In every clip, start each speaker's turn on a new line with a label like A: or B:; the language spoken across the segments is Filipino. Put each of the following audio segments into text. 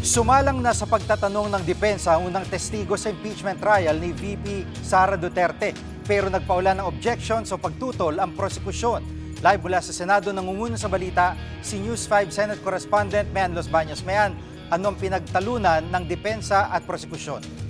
A: Sumalang na sa pagtatanong ng depensa ang unang testigo sa impeachment trial ni VP Sara Duterte. Pero nagpaula ng objection o pagtutol ang prosekusyon. Live mula sa Senado, nangunguna sa balita si News 5 Senate Correspondent Mean Los Baños. Mean, anong pinagtalunan ng depensa at prosekusyon?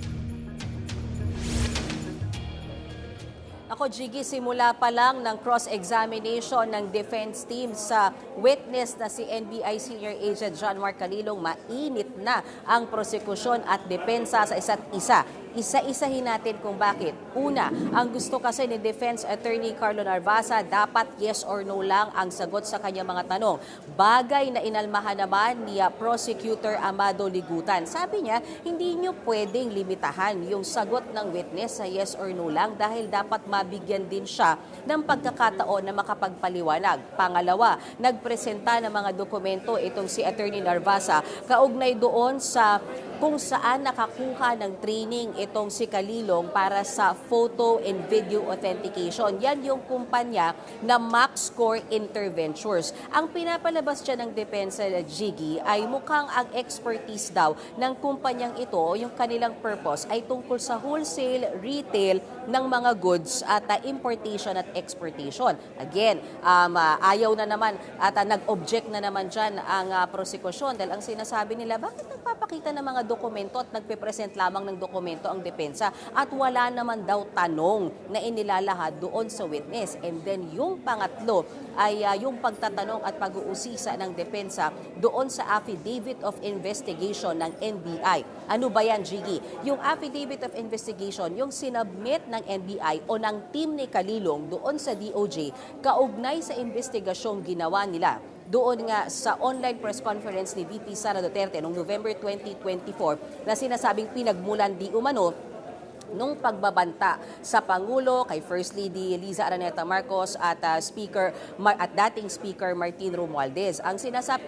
B: Ako, Jiggy, simula pa lang ng cross-examination ng defense team sa witness na si NBI Senior Agent John Mark Calilong, mainit na ang prosekusyon at depensa sa isa't isa. Isa-isahin natin kung bakit. Una, ang gusto kasi ni Defense Attorney Carlo Narvasa, dapat yes or no lang ang sagot sa kanyang mga tanong. Bagay na inalmahan naman ni Prosecutor Amado Ligutan. Sabi niya, hindi niyo pwedeng limitahan yung sagot ng witness sa yes or no lang dahil dapat mabigyan din siya ng pagkakataon na makapagpaliwanag. Pangalawa, nagpresenta ng mga dokumento itong si Attorney Narvasa kaugnay doon sa kung saan nakakuha ng training itong si Calilong para sa photo and video authentication. Yan yung kumpanya na MaxScore Interventures. Ang pinapalabas dyan ng depensa na Jiggy ay mukhang ang expertise daw ng kumpanyang ito, yung kanilang purpose ay tungkol sa wholesale, retail ng mga goods at importation at exportation. Again, ayaw na naman at nag-object na naman dyan ang prosekusyon dahil ang sinasabi nila, bakit nagpapakita ng mga dokumento at nagpe-present lamang ng dokumento ang depensa at wala naman daw tanong na inilalahad doon sa witness. And then yung pangatlo ay yung pagtatanong at pag-uusisa ng depensa doon sa affidavit of investigation ng NBI. Ano ba yan, Jiggy? Yung affidavit of investigation, yung sinubmit ng NBI o ng team ni Calilong doon sa DOJ kaugnay sa investigasyong ginawa nila doon nga sa online press conference ni VP Sara Duterte noong November 2024 na sinasabing pinagmulan di umano nung pagbabanta sa Pangulo kay First Lady Liza Araneta Marcos at dating Speaker Martin Romualdez. Ang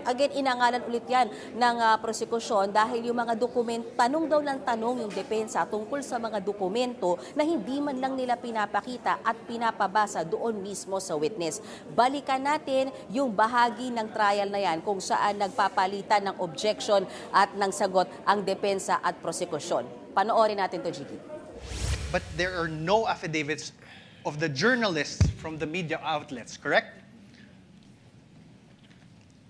B: again, inangalan ulit yan ng prosekusyon dahil yung mga dokumento, tanong daw ng tanong yung depensa tungkol sa mga dokumento na hindi man lang nila pinapakita at pinapabasa doon mismo sa witness. Balikan natin yung bahagi ng trial na yan kung saan nagpapalitan ng objection at ng sagot ang depensa at prosekusyon. Panoorin natin to, Jiggy.
C: But there are no affidavits of the journalists from the media outlets, correct?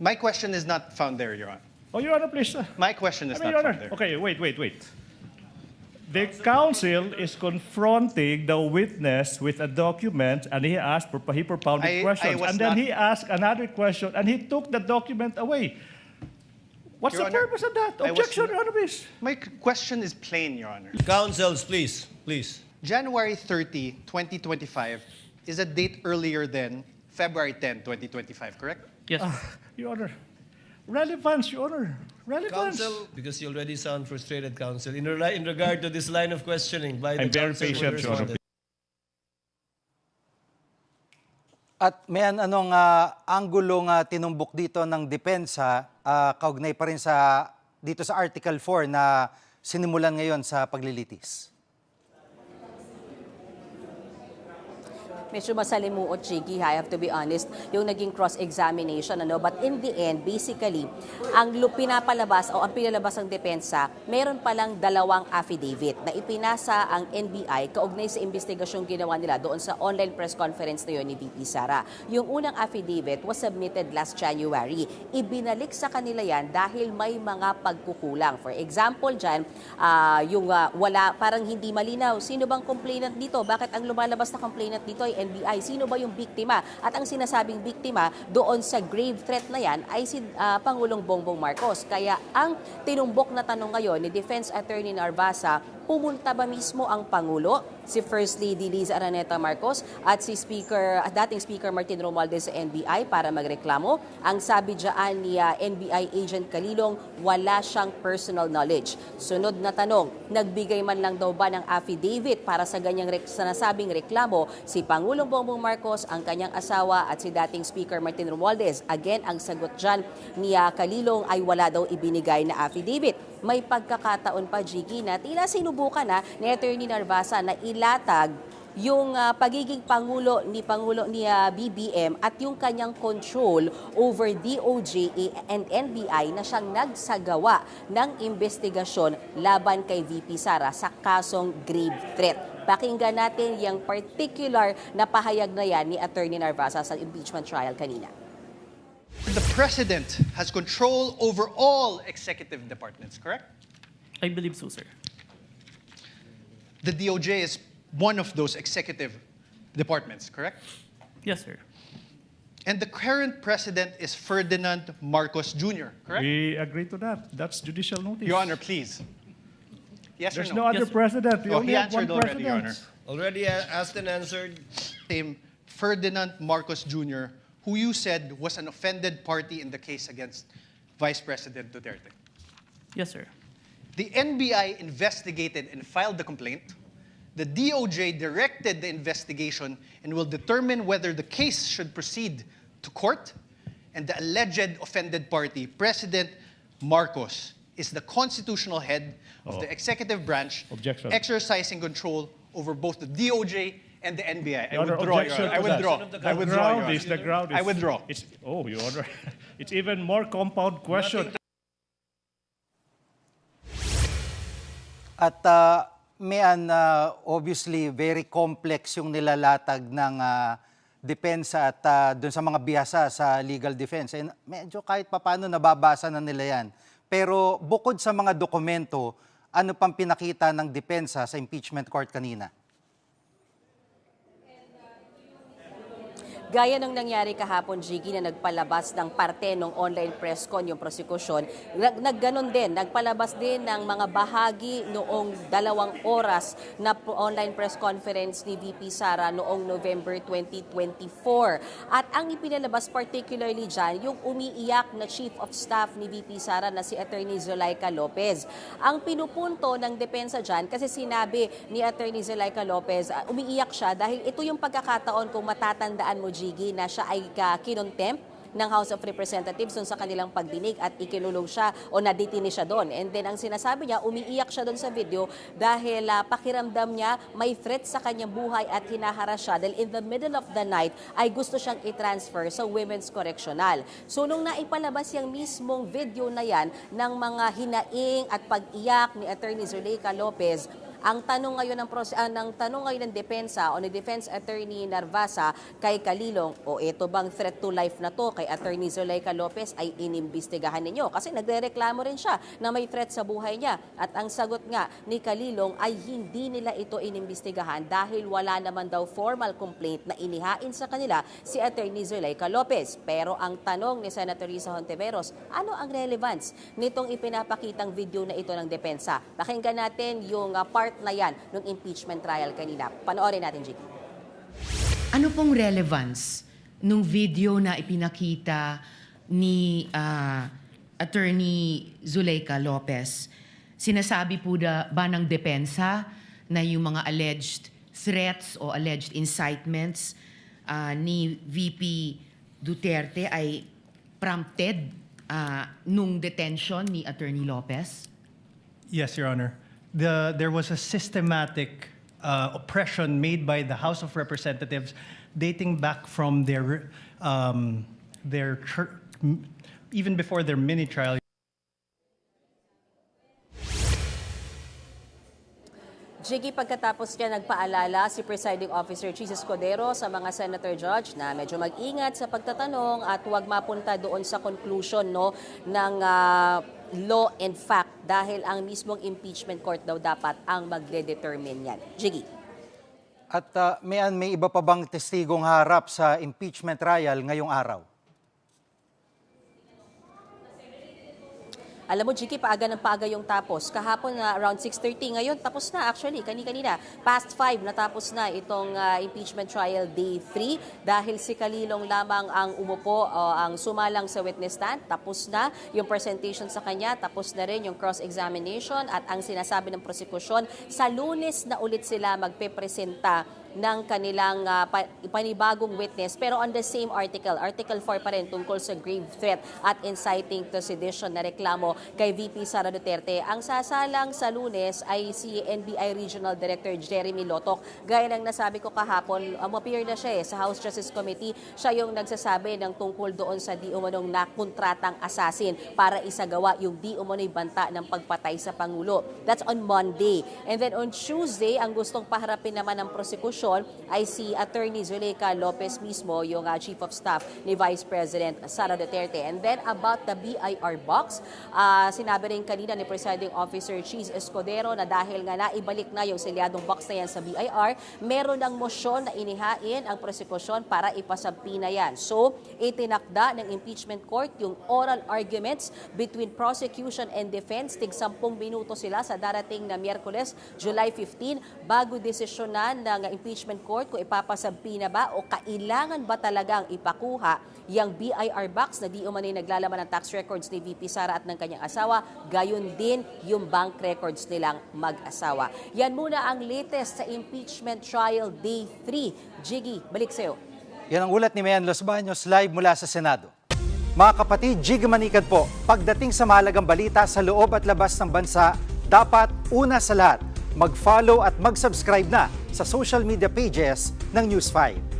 C: My question is not found there, Your Honor.
D: Oh, Your Honor, please.
C: My question is not
D: Your
C: found
D: Honor.
C: there.
D: Okay, wait. The counsel is confronting the witness with a document, and he propounded questions, and then he asked another question, and he took the document away. What's
C: Your
D: the
C: Honor,
D: purpose of that?
C: I was
D: Objection,
C: not-
D: Your Honor, please.
C: My question is plain, Your Honor.
E: Counsels, please.
C: January 30, 2025 is a date earlier than February 10, 2025, correct?
F: Yes.
D: Your Honor. Relevance, Your Honor. Relevance.
E: Counsel, because you already sound frustrated, counsel. In regard to this line of questioning by the
D: I'm very
E: counsel,
D: patient,
E: will
D: Your Honor.
E: respond.
A: At Mean, anong anggulong tinumbok dito ng depensa kaugnay pa rin dito sa Article 4 na sinimulan ngayon sa paglilitis?
B: Medyo masalimuot, Jiggy, I have to be honest, yung naging cross-examination. But in the end, basically, ang pinapalabas o ang pinalabas ng depensa, meron palang dalawang affidavit na ipinasa ang NBI kaugnay sa investigasyong ginawa nila doon sa online press conference na yun ni VP Sara. Yung unang affidavit was submitted last January. Ibinalik sa kanila yan dahil may mga pagkukulang. For example, dyan, parang hindi malinaw. Sino bang complainant dito? Bakit ang lumalabas na complainant dito ay NBI? Sino ba yung biktima? At ang sinasabing biktima doon sa grave threat na yan ay si Pangulong Bongbong Marcos. Kaya ang tinumbok na tanong ngayon ni Defense Attorney Narvasa, pumunta ba mismo ang Pangulo, si First Lady Liza Araneta Marcos at si dating Speaker Martin Romualdez sa NBI para magreklamo? Ang sabi dyan ni NBI Agent Calilong, wala siyang personal knowledge. Sunod na tanong, nagbigay man lang daw ba ng affidavit para sa ganyang sinasabing reklamo si Pangulong Bongbong Marcos, ang kanyang asawa at si dating Speaker Martin Romualdez? Again, ang sagot dyan ni Calilong ay wala daw ibinigay na affidavit. May pagkakataon pa, Jiggy, na tila sinubukan ni Attorney Narvasa na ilatag yung pagiging Pangulo ni BBM at yung kanyang control over DOJ and NBI na siyang nagsagawa ng investigasyon laban kay VP Sara sa kasong grave threat. Pakinggan natin yung particular na pahayag na yan ni Attorney Narvasa sa impeachment trial kanina.
C: The president has control over all executive departments, correct?
F: I believe so, sir.
C: The DOJ is one of those executive departments, correct?
F: Yes, sir.
C: And the current president is Ferdinand Marcos Jr., correct?
D: We agree to that. That's judicial notice.
C: Your Honor, please. Yes
D: There's
C: or
D: no
C: no?
D: other
F: Yes, sir.
D: president. We
C: Oh,
D: only
C: he
D: have one
C: answered already, Your
D: president.
C: Honor.
E: Already asked and answered.
C: Same Ferdinand Marcos Jr., who you said was an offended party in the case against Vice President Duterte.
F: Yes, sir.
C: The NBI investigated and filed the complaint. The DOJ directed the investigation and will determine whether the case should proceed to court. And the alleged offended party, President Marcos, is the constitutional head of the executive branch,
D: Objection.
C: exercising control over both the DOJ and the NBI. I
D: Your Honor,
C: withdraw, Your
D: objection
C: Honor. I
D: to that.
C: withdraw. I
D: The
C: withdraw, Your
D: ground
C: Honor.
D: is, the ground is.
C: I withdraw.
D: It's, oh, Your Honor. It's even more compound question.
A: At obviously, very complex yung nilalatag ng depensa at dun sa mga bihasa sa legal defense. And medyo kahit papano nababasa na nila yan. Pero bukod sa mga dokumento, ano pang pinakita ng depensa sa impeachment court kanina?
B: Gaya ng nangyari kahapon, Jiggy, na nagpalabas ng parte ng online press con yung prosekusyon, nagganon din, nagpalabas din ng mga bahagi noong 2 oras na online press conference ni VP Sara noong November 2024. At ang ipinalabas particularly dyan, yung umiiyak na Chief of Staff ni VP Sara na si Attorney Zulaika Lopez. Ang pinupunto ng depensa dyan, kasi sinabi ni Attorney Zulaika Lopez, umiiyak siya dahil ito yung pagkakataon kung matatandaan mo, Jiggy, na siya ay kinontempt ng House of Representatives dun sa kanilang pagdinig at ikinulong siya o naditini siya doon. And then ang sinasabi niya, umiiyak siya doon sa video dahil pakiramdam niya may threat sa kanyang buhay at hinaharas siya dahil in the middle of the night ay gusto siyang i-transfer sa Women's Correctional. So nung naipalabas yung mismong video na yan ng mga hinaing at pag-iyak ni Attorney Zulaika Lopez, ang tanong ngayon ng depensa o ni Defense Attorney Narvasa kay Kalilong, o ito bang threat to life na to kay Attorney Zulaika Lopez ay inimbestigahan ninyo? Kasi nagrereklamo rin siya na may threat sa buhay niya. At ang sagot nga ni Kalilong ay hindi nila ito inimbestigahan dahil wala naman daw formal complaint na inihain sa kanila si Attorney Zulaika Lopez. Pero ang tanong ni Senator Risa Hontiveros, ano ang relevance nitong ipinapakitang video na ito ng depensa? Pakinggan natin yung part na yan ng impeachment trial kanina. Panoorin natin, Jiggy.
G: Ano pong relevance nung video na ipinakita ni Attorney Zulaika Lopez? Sinasabi po ba ng depensa na yung mga alleged threats o alleged incitements ni VP Duterte ay prompted nung detention ni Attorney Lopez?
H: Yes, Your Honor. There was a systematic oppression made by the House of Representatives dating back from even before their mini trial.
B: Jiggy, pagkatapos niya nagpaalala si Presiding Officer Chis Escudero sa mga Senator Judge na medyo mag-ingat sa pagtatanong at huwag mapunta doon sa conclusion ng law and fact dahil ang mismong impeachment court daw dapat ang magde-determine yan. Jiggy.
A: At may iba pa bang testigong harap sa impeachment trial ngayong araw?
B: Alam mo, Jiggy, paaga ng paaga yung tapos. Kahapon na around 6:30, ngayon tapos na actually, kanina. Past 5 natapos na itong impeachment trial day 3 dahil si Kalilong lamang ang umupo o ang sumalang sa witness stand. Tapos na yung presentation sa kanya, tapos na rin yung cross-examination at ang sinasabi ng prosekusyon, sa Lunes na ulit sila magpepresenta ng kanilang panibagong witness. Pero on the same article, Article 4 pa rin tungkol sa grave threat at inciting to sedition na reklamo kay VP Sara Duterte. Ang sasalang sa Lunes ay si NBI Regional Director Jeremy Lotok. Gaya ng nasabi ko kahapon, appear na siya sa House Justice Committee. Siya yung nagsasabi ng tungkol doon sa di umanong nakontratang assassin para isagawa yung di umano'y banta ng pagpatay sa Pangulo. That's on Monday. And then on Tuesday, ang gustong paharapin naman ng prosekusyon ay si Attorney Zuleika Lopez mismo, yung Chief of Staff ni Vice President Sara Duterte. And then about the BIR box, sinabi rin kanina ni Presiding Officer Cheese Escudero na dahil nga naibalik na yung selyadong box na yan sa BIR, meron ng motion na inihain ang prosekusyon para ipasabpina yan. So, itinakda ng impeachment court yung oral arguments between prosecution and defense. Tig 10 minuto sila sa darating na Miyerkules, July 15, bago desisyonan ng impeachment court kung ipapasabpina ba o kailangan ba talagang ipakuha yung BIR box na di umano'y naglalaman ng tax records ni VP Sara at ng kanyang asawa, gayon din yung bank records nilang mag-asawa. Yan muna ang latest sa impeachment trial day 3. Jiggy, balik sa'yo.
A: Yan ang ulat ni Mayan Los Baños live mula sa Senado. Mga kapatid, Jig Manikad po, pagdating sa mahalagang balita sa loob at labas ng bansa, dapat una sa lahat, mag-follow at mag-subscribe na sa social media pages ng News 5.